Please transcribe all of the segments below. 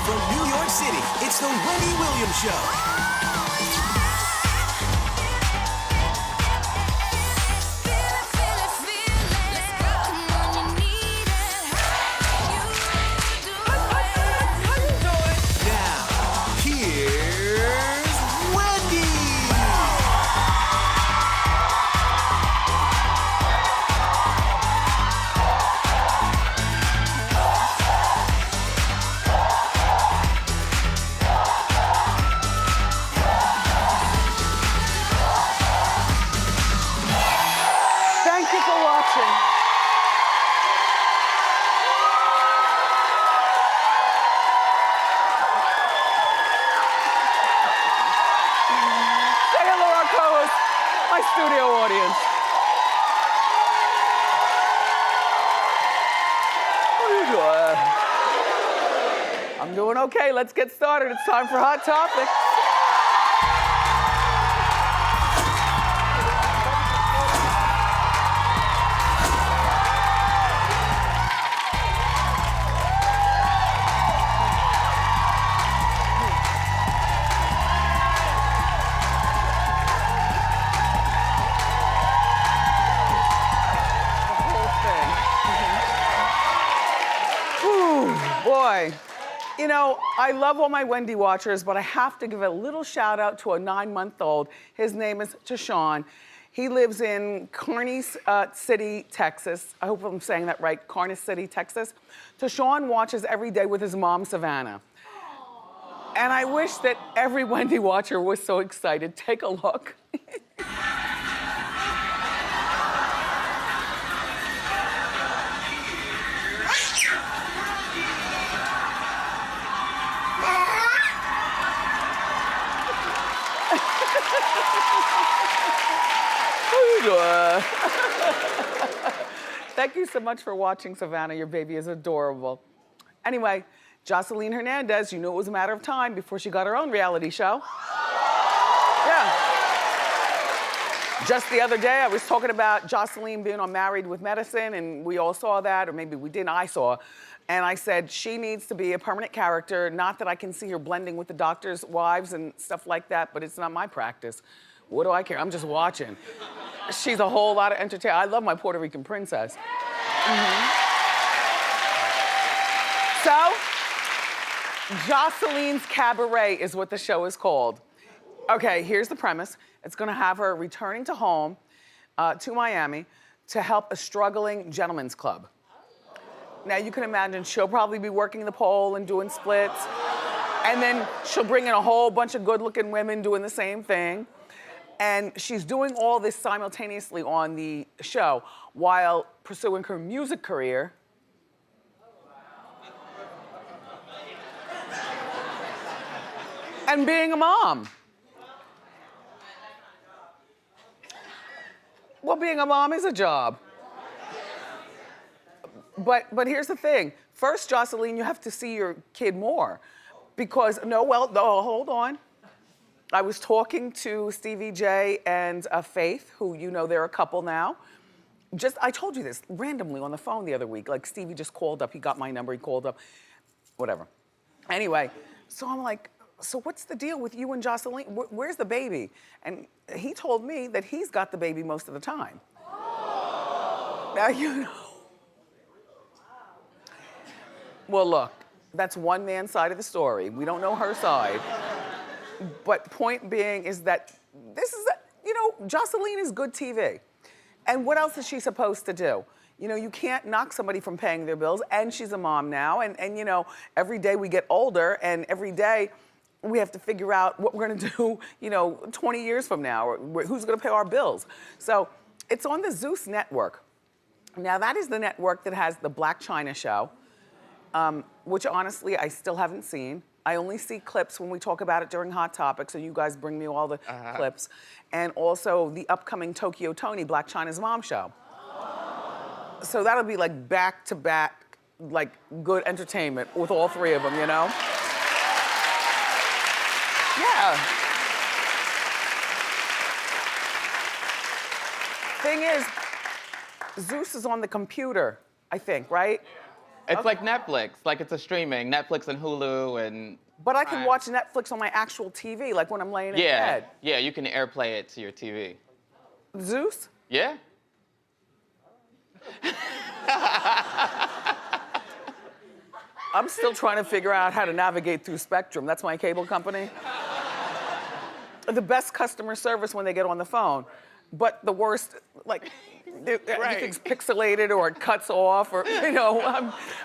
From New York City, it's the Wendy Williams Show. Now, here's Wendy. Thank you for watching. Say hello to our co-host, my studio audience. How are you doing? I'm doing okay. Let's get started. It's time for Hot Topics. Boy, you know, I love all my Wendy watchers, but I have to give a little shout out to a 9-month-old. His name is Tashan. He lives in Kearney City, Texas. I hope I'm saying that right, Kearney City, Texas. Tashan watches every day with his mom, Savannah. And I wish that every Wendy watcher was so excited. Take a look. Thank you so much for watching, Savannah. Your baby is adorable. Anyway, Joseline Hernandez, you knew it was a matter of time before she got her own reality show. Yeah. Just the other day, I was talking about Joseline being on Married with Medicine, and we all saw that, or maybe we didn't, I saw. And I said, she needs to be a permanent character. Not that I can see her blending with the doctors' wives and stuff like that, but it's not my practice. What do I care? I'm just watching. She's a whole lot of entertainment. I love my Puerto Rican princess. So, Joseline's Cabaret is what the show is called. Okay, here's the premise. It's gonna have her returning to home, to Miami, to help a struggling gentleman's club. Now you can imagine she'll probably be working the pole and doing splits, and then she'll bring in a whole bunch of good-looking women doing the same thing. And she's doing all this simultaneously on the show while pursuing her music career. And being a mom. Well, being a mom is a job. But here's the thing. First, Joseline, you have to see your kid more. Because, no, hold on. I was talking to Stevie J and Faith, who you know they're a couple now. I told you this randomly on the phone the other week. Like Stevie just called up, he got my number, he called up, whatever. Anyway, so I'm like, so what's the deal with you and Joseline? Where's the baby? And he told me that he's got the baby most of the time. Now you know. Well, look, that's one man's side of the story. We don't know her side. But point being is that this is, you know, Joseline is good TV. And what else is she supposed to do? You know, you can't knock somebody from paying their bills, and she's a mom now, and you know, every day we get older, and every day we have to figure out what we're gonna do, you know, 20 years from now, or who's gonna pay our bills. So it's on the Zeus network. Now that is the network that has the Black China show, which honestly I still haven't seen. I only see clips when we talk about it during Hot Topics, so you guys bring me all the clips. And also the upcoming Tokyo Tony, Black China's mom show. So that'll be like back-to-back, like good entertainment with all three of them, you know? Yeah. Thing is, Zeus is on the computer, I think, right? It's like Netflix, like it's a streaming, Netflix and Hulu and... But I can watch Netflix on my actual TV, like when I'm laying in bed. Yeah, you can AirPlay it to your TV. Zeus? Yeah. I'm still trying to figure out how to navigate through Spectrum. That's my cable company. The best customer service when they get on the phone, but the worst, like, everything's pixelated or it cuts off or, you know,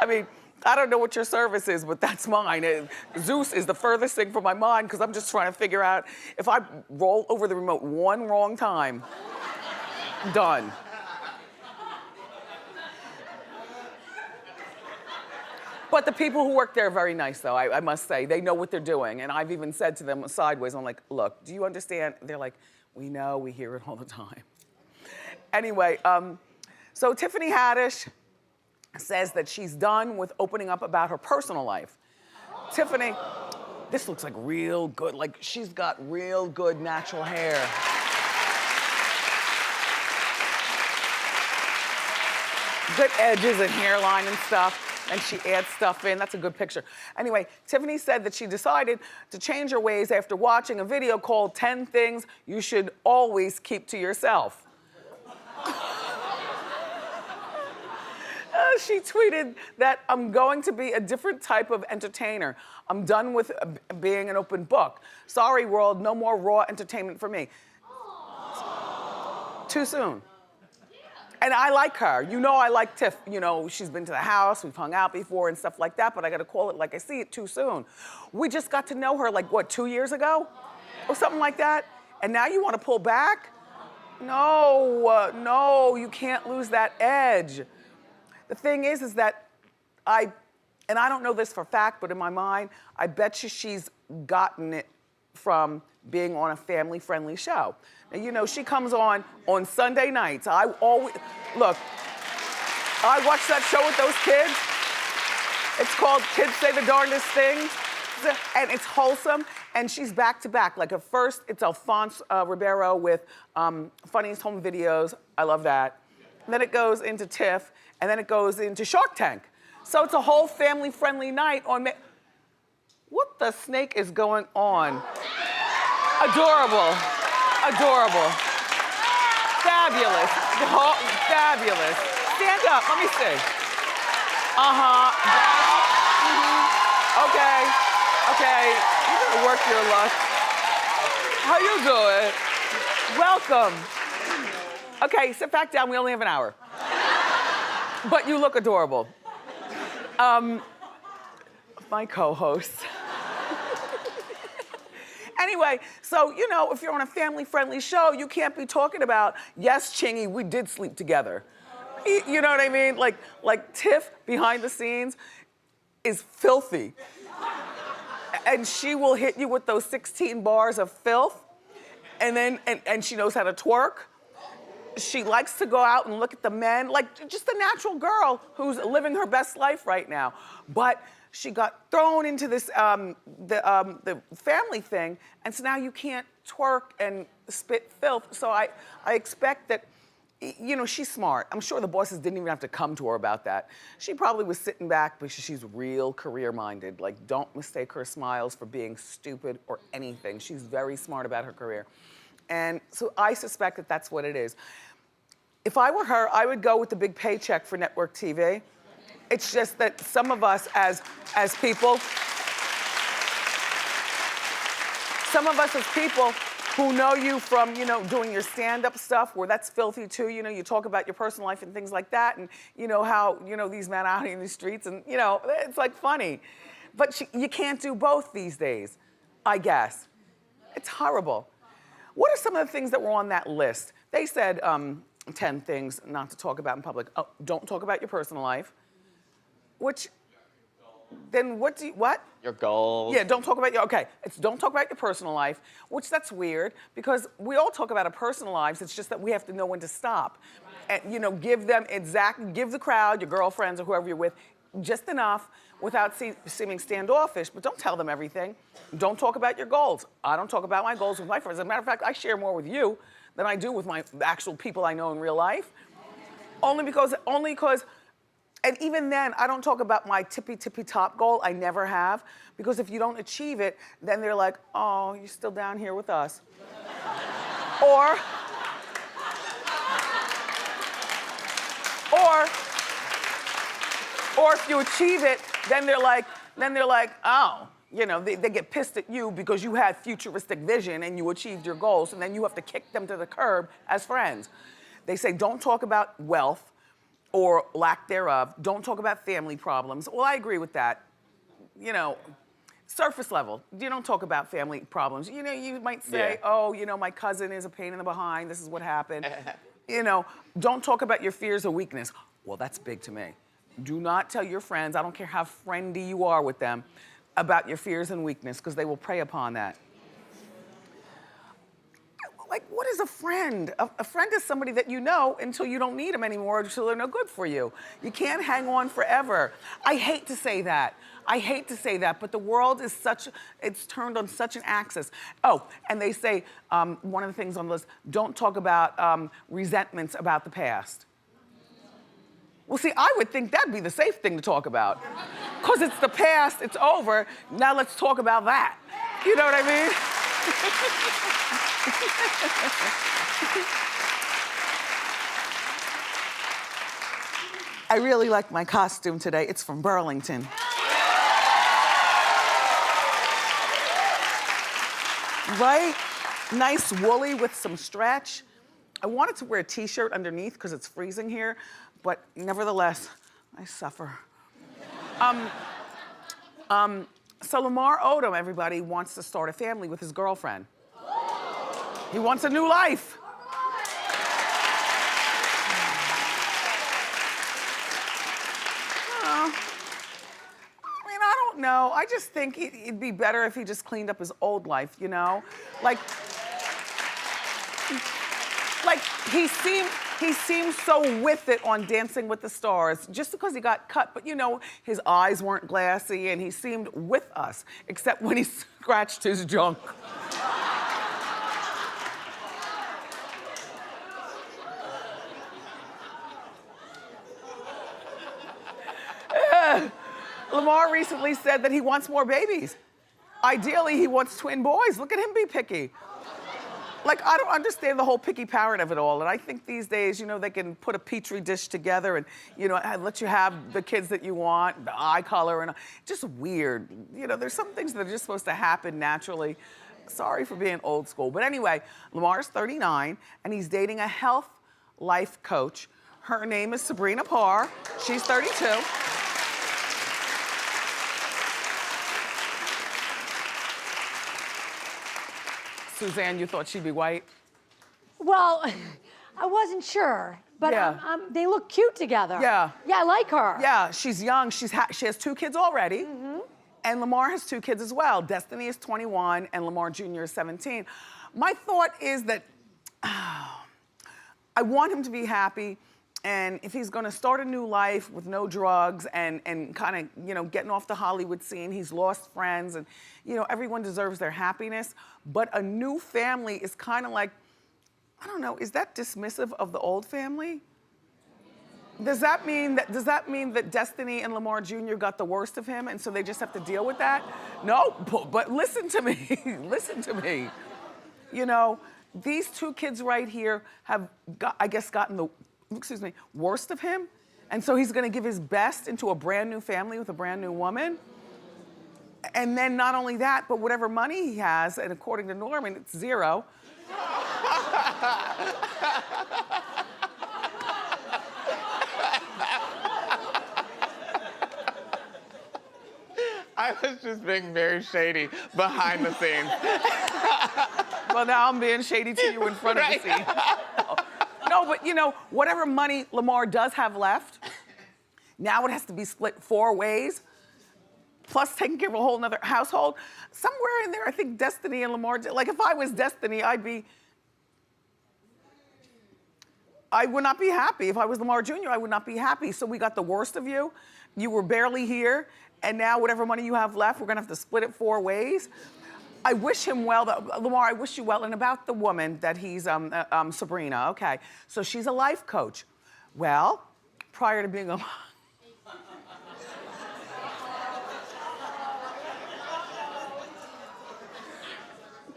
I mean, I don't know what your service is, but that's mine. Zeus is the furthest thing from my mind because I'm just trying to figure out if I roll over the remote one wrong time, done. But the people who work there are very nice, though, I must say. They know what they're doing. And I've even said to them sideways, I'm like, look, do you understand? They're like, we know, we hear it all the time. Anyway, so Tiffany Haddix says that she's done with opening up about her personal life. Tiffany, this looks like real good, like she's got real good natural hair. Good edges and hairline and stuff. And she adds stuff in, that's a good picture. Anyway, Tiffany said that she decided to change her ways after watching a video called 10 Things You Should Always Keep to Yourself. She tweeted that I'm going to be a different type of entertainer. I'm done with being an open book. Sorry, world, no more raw entertainment for me. Too soon. And I like her. You know I like Tiff. You know, she's been to the house, we've hung out before and stuff like that, but I gotta call it like I see it, too soon. We just got to know her like, what, 2 years ago? Or something like that? And now you wanna pull back? No, no, you can't lose that edge. The thing is that and I don't know this for a fact, but in my mind, I bet you she's gotten it from being on a family-friendly show. Now, you know, she comes on Sunday nights. I watch that show with those kids. It's called Kids Say the Darndest Things, and it's wholesome, and she's back-to-back. Like at first, it's Alphonse Ribeiro with Funniest Home Videos. I love that. And then it goes into Tiff, and then it goes into Shark Tank. So it's a whole family-friendly night on... What the snake is going on? Adorable. Adorable. Fabulous. Fabulous. Stand up, let me see. Okay. Okay, you're gonna work your luck. How you doing? Welcome. Okay, sit back down, we only have an hour. But you look adorable. My co-host. Anyway, so, you know, if you're on a family-friendly show, you can't be talking about, yes, Chingy, we did sleep together. You know what I mean? Like Tiff, behind the scenes, is filthy. And she will hit you with those 16 bars of filth, and then, and she knows how to twerk. She likes to go out and look at the men, like just a natural girl who's living her best life right now. But she got thrown into this, the family thing, and so now you can't twerk and spit filth. So I expect that, you know, she's smart. I'm sure the bosses didn't even have to come to her about that. She probably was sitting back because she's real career-minded. Like, don't mistake her smiles for being stupid or anything. She's very smart about her career. And so I suspect that that's what it is. If I were her, I would go with the big paycheck for network TV. It's just that some of us as people who know you from, you know, doing your stand-up stuff, where that's filthy too, you know, you talk about your personal life and things like that, and you know how, you know, these men out in the streets, and you know, it's like funny. But you can't do both these days, I guess. It's horrible. What are some of the things that were on that list? They said 10 things not to talk about in public. Oh, don't talk about your personal life. Which, then what? Your goals. Yeah, don't talk about your, okay. It's don't talk about your personal life, which that's weird because we all talk about our personal lives. It's just that we have to know when to stop. And, you know, give the crowd, your girlfriends or whoever you're with, just enough without seeming standoffish, but don't tell them everything. Don't talk about your goals. I don't talk about my goals with my friends. As a matter of fact, I share more with you than I do with my actual people I know in real life. Only because And even then, I don't talk about my tippy top goal. I never have. Because if you don't achieve it, then they're like, oh, you're still down here with us. or if you achieve it, then they're like, oh, you know, they get pissed at you because you had futuristic vision and you achieved your goals, and then you have to kick them to the curb as friends. They say, don't talk about wealth or lack thereof. Don't talk about family problems. Well, I agree with that. You know, surface level, you don't talk about family problems. You know, you might say, oh, you know, my cousin is a pain in the behind. This is what happened. You know, don't talk about your fears or weakness. Well, that's big to me. Do not tell your friends, I don't care how friendly you are with them, about your fears and weakness, because they will prey upon that. Like, what is a friend? A friend is somebody that you know until you don't need them anymore, until they're no good for you. You can't hang on forever. I hate to say that. But the world is it's turned on such an axis. Oh, and they say, one of the things on the list, don't talk about resentments about the past. Well, see, I would think that'd be the safe thing to talk about. Because it's the past, it's over, now let's talk about that. You know what I mean? I really like my costume today. It's from Burlington. Right? Nice woolly with some stretch. I wanted to wear a t-shirt underneath because it's freezing here, but nevertheless, I suffer. So Lamar Odom, everybody, wants to start a family with his girlfriend. He wants a new life. I don't know. I just think it'd be better if he just cleaned up his old life, you know? Like he seemed so with it on Dancing with the Stars, just because he got cut, but you know, his eyes weren't glassy and he seemed with us, except when he scratched his junk. Lamar recently said that he wants more babies. Ideally, he wants twin boys. Look at him be picky. Like, I don't understand the whole picky parent of it all. And I think these days, you know, they can put a petri dish together and, you know, let you have the kids that you want, the eye color, and just weird. You know, there's some things that are just supposed to happen naturally. Sorry for being old school. But anyway, Lamar's 39, and he's dating a health life coach. Her name is Sabrina Parr. She's 32. Suzanne, you thought she'd be white? Well, I wasn't sure, but Yeah. they look cute together. Yeah. Yeah, I like her. Yeah, she's young. She has 2 kids already. And Lamar has 2 kids as well. Destiny is 21 and Lamar Jr. is 17. My thought is that I want him to be happy. And if he's gonna start a new life with no drugs and kind of, you know, getting off the Hollywood scene, he's lost friends and, you know, everyone deserves their happiness. But a new family is kind of like, I don't know, is that dismissive of the old family? Does that mean that Destiny and Lamar Jr. got the worst of him and so they just have to deal with that? No, but listen to me, listen to me. You know, these 2 kids right here have, I guess, gotten the, worst of him. And so he's gonna give his best into a brand new family with a brand new woman. And then not only that, but whatever money he has, and according to Norman, it's 0. I was just being very shady behind the scenes. Well, now I'm being shady to you in front of the scene. No, but you know, whatever money Lamar does have left, now it has to be split 4 ways, plus taking care of a whole nother household. Somewhere in there, I think Destiny and Lamar, like if I was Destiny, I would not be happy. If I was Lamar Jr., I would not be happy. So we got the worst of you. You were barely here, and now whatever money you have left, we're gonna have to split it 4 ways. I wish him well, Lamar, I wish you well. And about the woman that he's, Sabrina, okay. So she's a life coach. Well, prior to being a,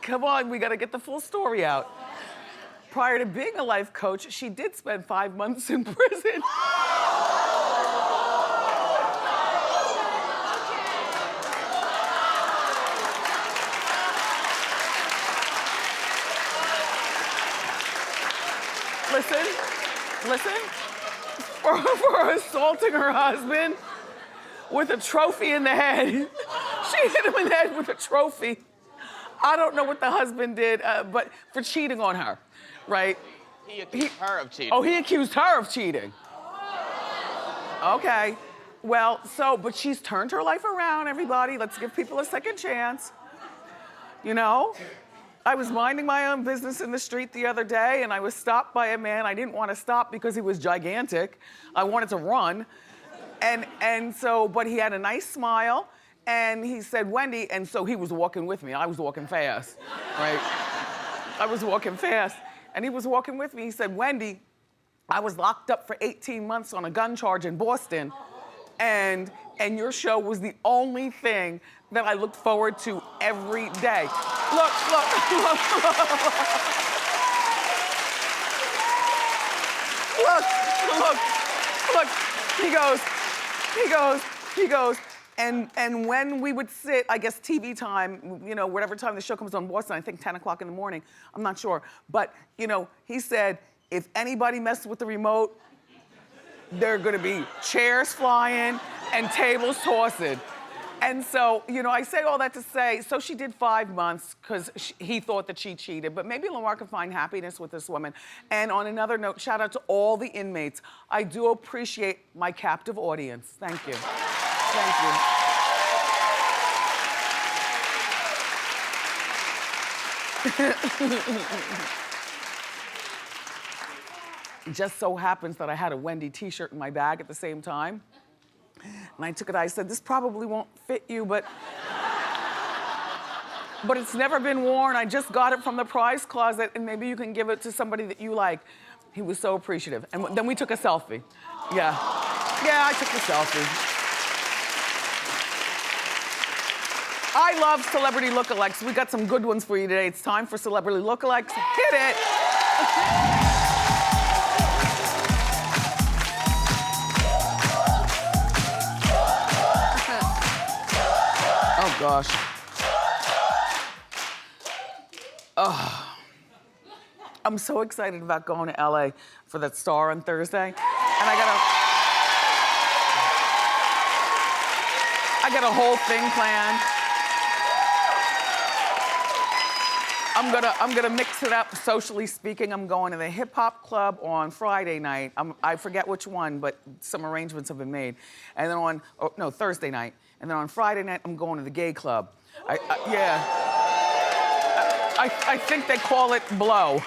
Come on, we gotta get the full story out. Prior to being a life coach, she did spend 5 months in prison. Listen, for assaulting her husband with a trophy in the head. She hit him in the head with a trophy. I don't know what the husband did, but for cheating on her, right? He accused her of cheating. Oh, he accused her of cheating. Okay, well, but she's turned her life around, everybody. Let's give people a second chance. You know? I was minding my own business in the street the other day and I was stopped by a man. I didn't want to stop because he was gigantic. I wanted to run. But he had a nice smile and he said, Wendy, and so he was walking with me. I was walking fast, right? I was walking fast and he was walking with me. He said, Wendy, I was locked up for 18 months on a gun charge in Boston and your show was the only thing that I looked forward to every day. Look. He goes, and when we would sit, I guess TV time, you know, whatever time the show comes on Boston, I think 10 o'clock in the morning, I'm not sure. But, you know, he said, if anybody messes with the remote, there are gonna be chairs flying and tables tossing. And so, you know, I say all that to say, so she did 5 months because he thought that she cheated, but maybe Lamar can find happiness with this woman. And on another note, shout out to all the inmates. I do appreciate my captive audience. Thank you. Thank you. Just so happens that I had a Wendy t-shirt in my bag at the same time. And I took it, I said, this probably won't fit you, but it's never been worn. I just got it from the prize closet and maybe you can give it to somebody that you like. He was so appreciative. And then we took a selfie. Yeah, I took the selfie. I love celebrity lookalikes. We got some good ones for you today. It's time for celebrity lookalikes. Hit it. Oh gosh. Oh. I'm so excited about going to LA for that Star on Thursday. And I got a whole thing planned. I'm gonna mix it up. Socially speaking, I'm going to the hip hop club on Friday night. I forget which one, but some arrangements have been made. And then Thursday night. And then on Friday night, I'm going to the gay club. I think they call it Blow.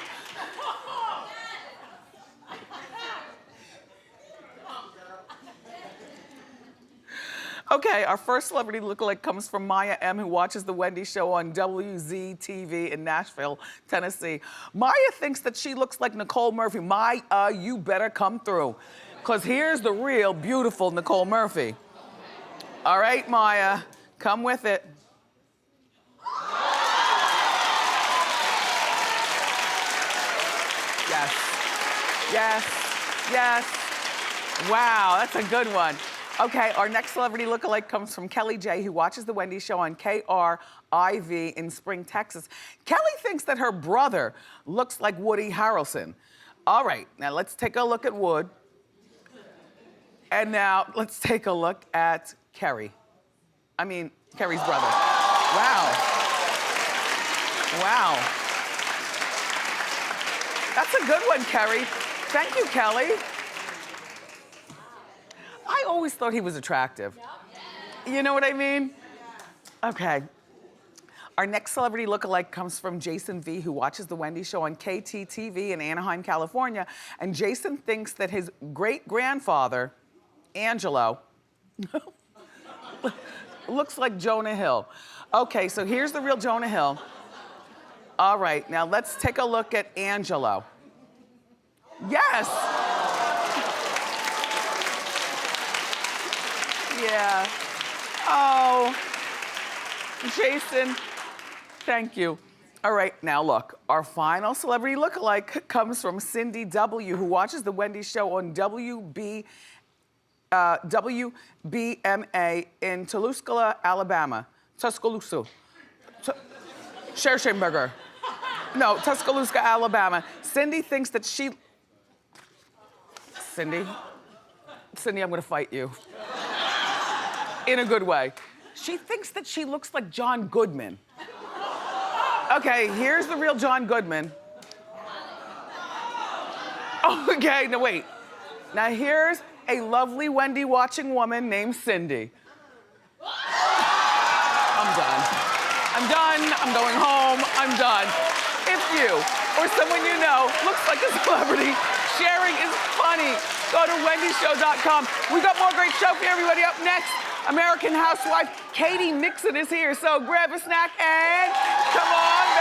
Okay, our first celebrity lookalike comes from Maya M, who watches The Wendy Show on WZ-TV in Nashville, Tennessee. Maya thinks that she looks like Nicole Murphy. Maya, you better come through, because here's the real beautiful Nicole Murphy. All right, Maya, come with it. Yes. Wow, that's a good one. Okay, our next celebrity lookalike comes from Kelly J, who watches The Wendy Show on KRIV in Spring, Texas. Kelly thinks that her brother looks like Woody Harrelson. All right, now let's take a look at Wood. And now let's take a look at Kerry's brother. Wow. That's a good one, Kerry. Thank you, Kelly. I always thought he was attractive. You know what I mean? Okay. Our next celebrity lookalike comes from Jason V, who watches The Wendy Show on KTTV in Anaheim, California. And Jason thinks that his great-grandfather, Angelo, looks like Jonah Hill. Okay, so here's the real Jonah Hill. All right, now let's take a look at Angelo. Yes. Yeah. Oh, Jason, thank you. All right, now look, our final celebrity lookalike comes from Cindy W., who watches the Wendy Show on WBMA in Tuscaloosa, Alabama. Tuscaloosa. Scherschenberger. No, Tuscaloosa, Alabama. Cindy thinks that Cindy, I'm gonna fight you. In a good way. She thinks that she looks like John Goodman. Okay, here's the real John Goodman. Okay, no wait. Now here's a lovely Wendy watching woman named Cindy. I'm done. I'm going home, I'm done. If you or someone you know looks like a celebrity, sharing is funny. Go to wendyshow.com. We got more great show for everybody. Up next, American Housewife Katie Nixon is here. So grab a snack and come on